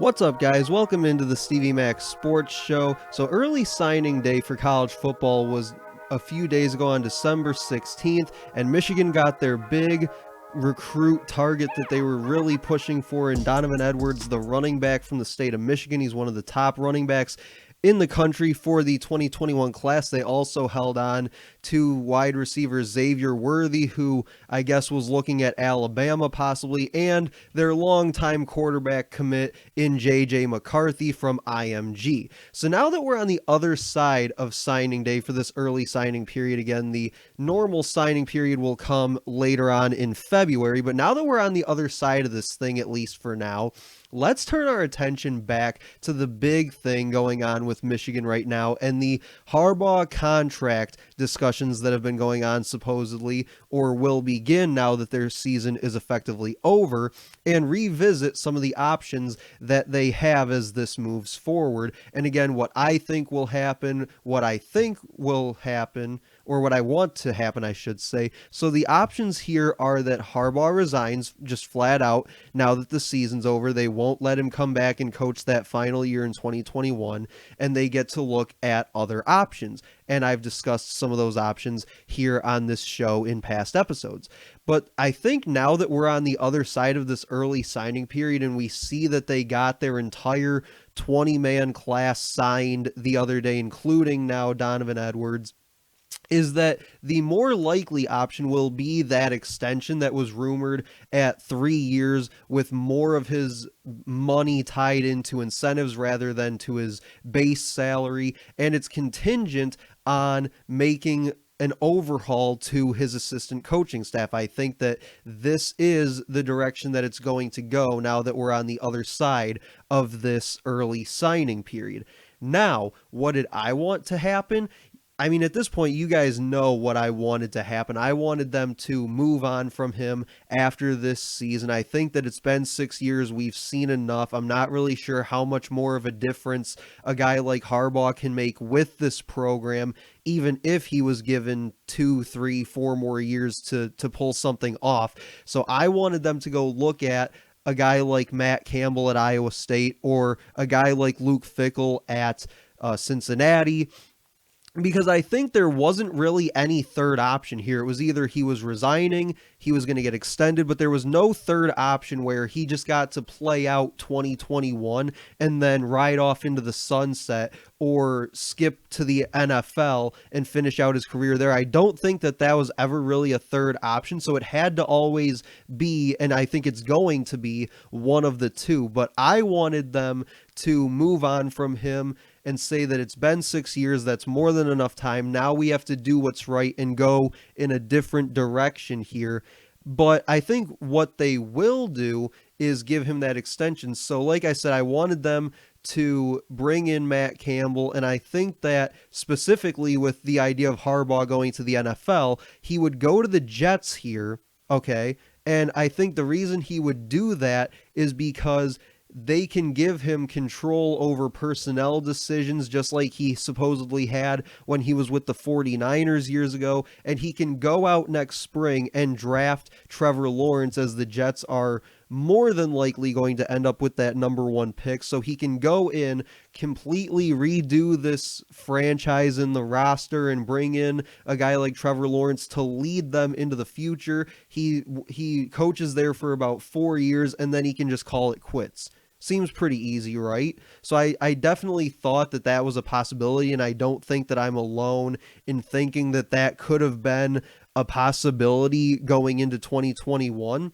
What's up, guys? Welcome into the Stevie Mac Sports Show. So early signing day for college football was a few days ago on December 16th, and Michigan got their big recruit target that they were really pushing for in Donovan Edwards, the running back from the state of Michigan. He's one of the top running backs in the country for the 2021 class. They also held on to wide receiver Xavier Worthy, who I guess was looking at Alabama possibly, and their longtime quarterback commit in J.J. McCarthy from IMG. So now that we're on the other side of signing day for this early signing period, again, the normal signing period will come later on in February, but now that we're on the other side of this thing, at least for now, let's turn our attention back to the big thing going on with Michigan right now and the Harbaugh contract discussions that have been going on supposedly, or will begin now that their season is effectively over, and revisit some of the options that they have as this moves forward. And again, what I think will happen, what I think will happen, or what I want to happen, I should say. So the options here are that Harbaugh resigns just flat out now that the season's over. They won't let him come back and coach that final year in 2021, and they get to look at other options. And I've discussed some of those options here on this show in past episodes. But I think now that we're on the other side of this early signing period and we see that they got their entire 20-man class signed the other day, including now Donovan Edwards, is that the more likely option will be that extension that was rumored at 3 years with more of his money tied into incentives rather than to his base salary, and it's contingent on making an overhaul to his assistant coaching staff. I think that this is the direction that it's going to go now that we're on the other side of this early signing period. Now, what did I want to happen? I mean, at this point, you guys know what I wanted to happen. I wanted them to move on from him after this season. I think that it's been 6 years. We've seen enough. I'm not really sure how much more of a difference a guy like Harbaugh can make with this program, even if he was given 2, 3, 4 more years to pull something off. So I wanted them to go look at a guy like Matt Campbell at Iowa State or a guy like Luke Fickell at Cincinnati, because I think there wasn't really any third option here. It was either he was resigning, he was going to get extended, but there was no third option where he just got to play out 2021 and then ride off into the sunset or skip to the NFL and finish out his career there. I don't think that that was ever really a third option, so it had to always be, and I think it's going to be, one of the two. But I wanted them to move on from him and say that it's been 6 years, that's more than enough time. Now we have to do what's right and go in a different direction here. But I think what they will do is give him that extension. So like I said, I wanted them to bring in Matt Campbell, and I think that specifically with the idea of Harbaugh going to the NFL, he would go to the Jets here, okay? And I think the reason he would do that is because they can give him control over personnel decisions just like he supposedly had when he was with the 49ers years ago, and he can go out next spring and draft Trevor Lawrence, as the Jets are more than likely going to end up with that number 1 pick. So he can go in, completely redo this franchise in the roster and bring in a guy like Trevor Lawrence to lead them into the future. He coaches there for about 4 years and then he can just call it quits. Seems pretty easy, right? So I definitely thought that that was a possibility, and I don't think that I'm alone in thinking that that could have been a possibility going into 2021.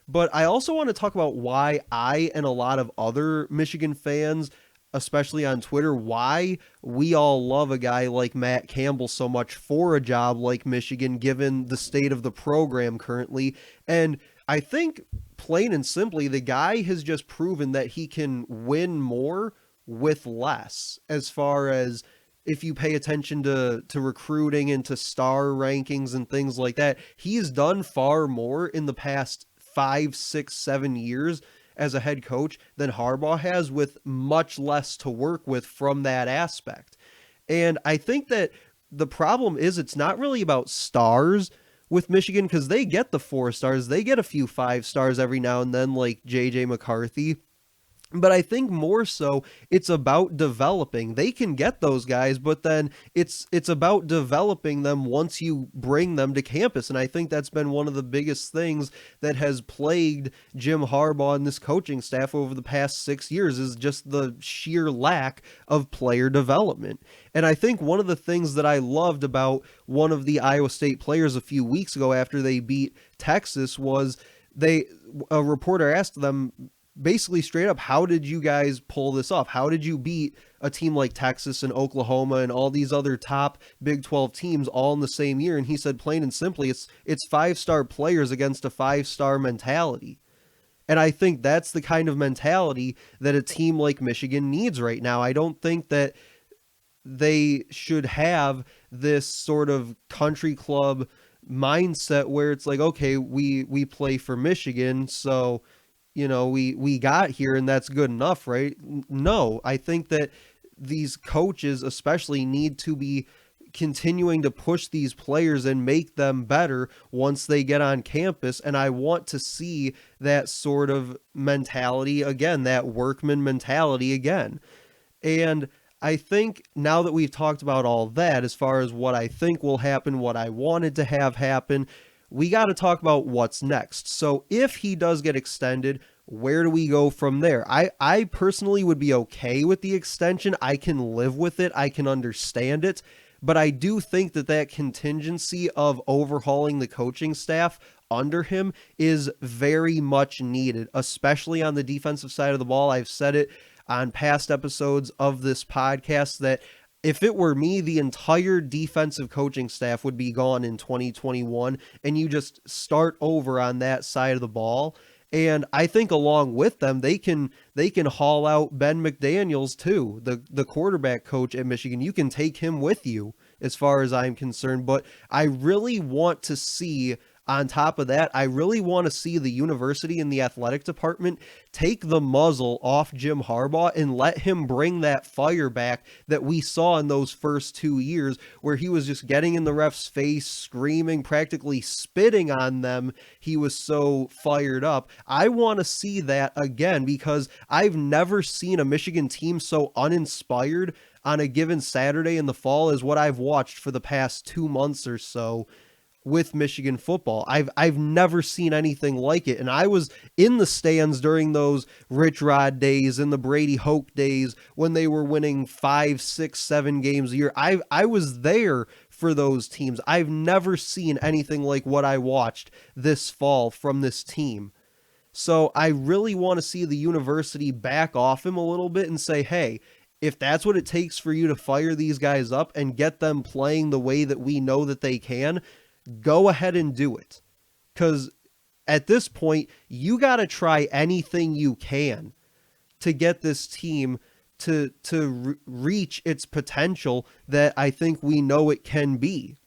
But I also want to talk about why I and a lot of other Michigan fans, especially on Twitter, why we all love a guy like Matt Campbell so much for a job like Michigan, given the state of the program currently. And I think, plain and simply, the guy has just proven that he can win more with less, as far as if you pay attention to recruiting and to star rankings and things like that. He's done far more in the past 5, 6, 7 years as a head coach than Harbaugh has, with much less to work with from that aspect. And I think that the problem is it's not really about stars with Michigan, because they get the 4 stars. They get a few 5 stars every now and then, like J.J. McCarthy. But I think more so it's about developing. They can get those guys, but then it's about developing them once you bring them to campus. And I think that's been one of the biggest things that has plagued Jim Harbaugh and this coaching staff over the past 6 years is just the sheer lack of player development. And I think one of the things that I loved about one of the Iowa State players a few weeks ago after they beat Texas was a reporter asked them basically straight up, how did you guys pull this off? How did you beat a team like Texas and Oklahoma and all these other top Big 12 teams all in the same year? And he said, plain and simply, it's five-star players against a five-star mentality. And I think that's the kind of mentality that a team like Michigan needs right now. I don't think that they should have this sort of country club mindset where it's like, okay, we play for Michigan, so we got here and that's good enough, right? No, I think that these coaches especially need to be continuing to push these players and make them better once they get on campus. And I want to see that sort of mentality again, that workman mentality again. And I think now that we've talked about all that, as far as what I think will happen, what I wanted to have happen, we got to talk about what's next. So if he does get extended, where do we go from there? I personally would be okay with the extension. I can live with it. I can understand it. But I do think that contingency of overhauling the coaching staff under him is very much needed, especially on the defensive side of the ball. I've said it on past episodes of this podcast that if it were me, the entire defensive coaching staff would be gone in 2021, and you just start over on that side of the ball. And I think along with them, they can haul out Ben McDaniels too, the quarterback coach at Michigan. You can take him with you as far as I'm concerned. But I really want to see, on top of that, I really want to see the university and the athletic department take the muzzle off Jim Harbaugh and let him bring that fire back that we saw in those first 2 years where he was just getting in the ref's face, screaming, practically spitting on them. He was so fired up. I want to see that again because I've never seen a Michigan team so uninspired on a given Saturday in the fall as what I've watched for the past 2 months or so with Michigan football. I've never seen anything like it. And I was in the stands during those Rich Rod days and the Brady Hoke days when they were winning 5, 6, 7 games a year. I was there for those teams. I've never seen anything like what I watched this fall from this team. So I really want to see the university back off him a little bit and say, hey, if that's what it takes for you to fire these guys up and get them playing the way that we know that they can, go ahead and do it. Because at this point, you got to try anything you can to get this team to reach its potential that I think we know it can be.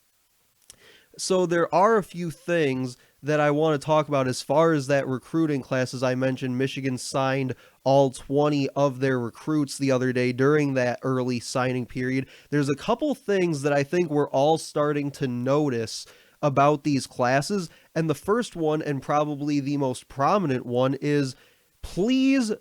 So there are a few things that I want to talk about as far as that recruiting class. As I mentioned, Michigan signed all 20 of their recruits the other day during that early signing period. There's a couple things that I think we're all starting to notice about these classes. And the first one, and probably the most prominent one, is please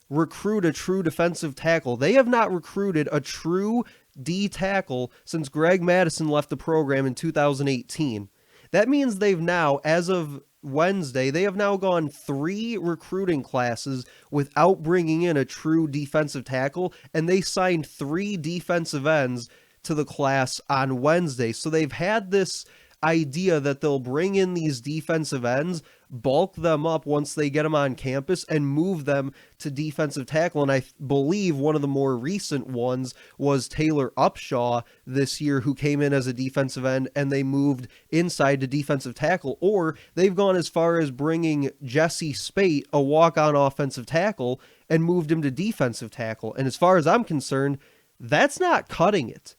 recruit a true defensive tackle. They have not recruited a true D tackle since Greg Madison left the program in 2018. That means they've now, as of Wednesday, they have now gone 3 recruiting classes without bringing in a true defensive tackle, and they signed 3 defensive ends to the class on Wednesday. So they've had this idea that they'll bring in these defensive ends, bulk them up once they get them on campus, and move them to defensive tackle. And I believe one of the more recent ones was Taylor Upshaw this year, who came in as a defensive end and they moved inside to defensive tackle. Or they've gone as far as bringing Jesse Spate, a walk-on offensive tackle, and moved him to defensive tackle. And as far as I'm concerned, that's not cutting it.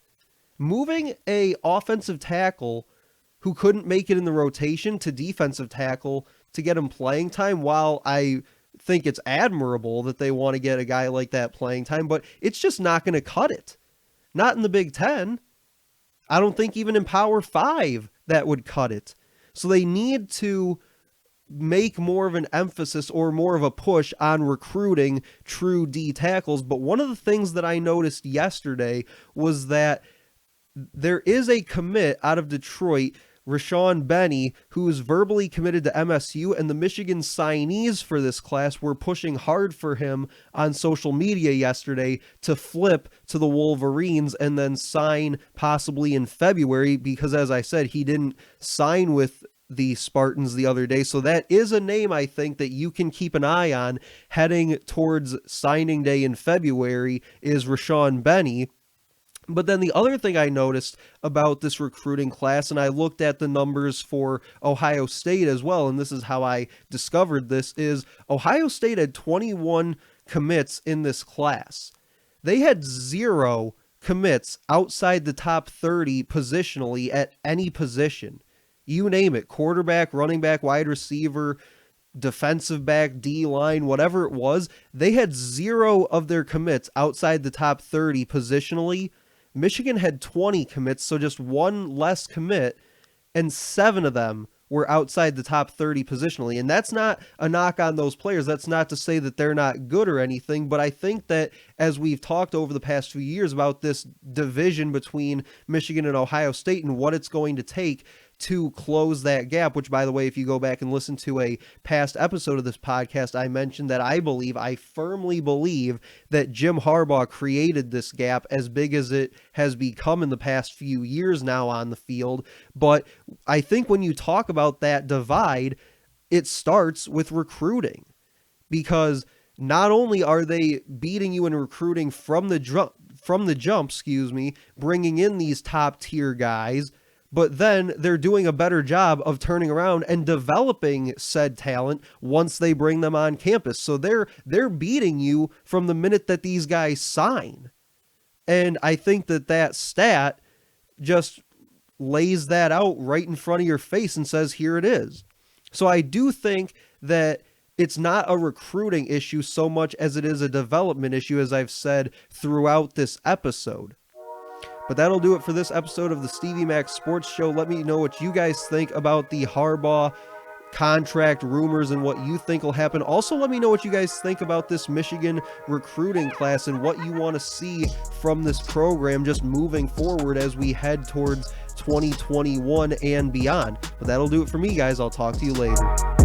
Moving a offensive tackle who couldn't make it in the rotation to defensive tackle to get him playing time, while I think it's admirable that they want to get a guy like that playing time, but it's just not going to cut it. Not in the Big Ten. I don't think even in Power 5 that would cut it. So they need to make more of an emphasis or more of a push on recruiting true D tackles. But one of the things that I noticed yesterday was that there is a commit out of Detroit, Rashawn Benny, who is verbally committed to MSU, and the Michigan signees for this class were pushing hard for him on social media yesterday to flip to the Wolverines and then sign possibly in February, because as I said, he didn't sign with the Spartans the other day. So that is a name I think that you can keep an eye on heading towards signing day in February, is Rashawn Benny. But then the other thing I noticed about this recruiting class, and I looked at the numbers for Ohio State as well, and this is how I discovered this, is Ohio State had 21 commits in this class. They had 0 commits outside the top 30 positionally at any position. You name it, quarterback, running back, wide receiver, defensive back, D-line, whatever it was. They had 0 of their commits outside the top 30 positionally. Michigan had 20 commits, so just 1 less commit, and 7 of them were outside the top 30 positionally. And that's not a knock on those players. That's not to say that they're not good or anything, but I think that as we've talked over the past few years about this division between Michigan and Ohio State and what it's going to take to close that gap, which, by the way, if you go back and listen to a past episode of this podcast, I mentioned that I firmly believe that Jim Harbaugh created this gap as big as it has become in the past few years now on the field. But I think when you talk about that divide, it starts with recruiting, because not only are they beating you in recruiting from the jump, bringing in these top tier guys, but then they're doing a better job of turning around and developing said talent once they bring them on campus. So they're beating you from the minute that these guys sign. And I think that stat just lays that out right in front of your face and says, here it is. So I do think that it's not a recruiting issue so much as it is a development issue, as I've said throughout this episode. But that'll do it for this episode of the Stevie Mac Sports Show. Let me know what you guys think about the Harbaugh contract rumors and what you think will happen. Also, let me know what you guys think about this Michigan recruiting class and what you want to see from this program just moving forward as we head towards 2021 and beyond. But that'll do it for me, guys. I'll talk to you later.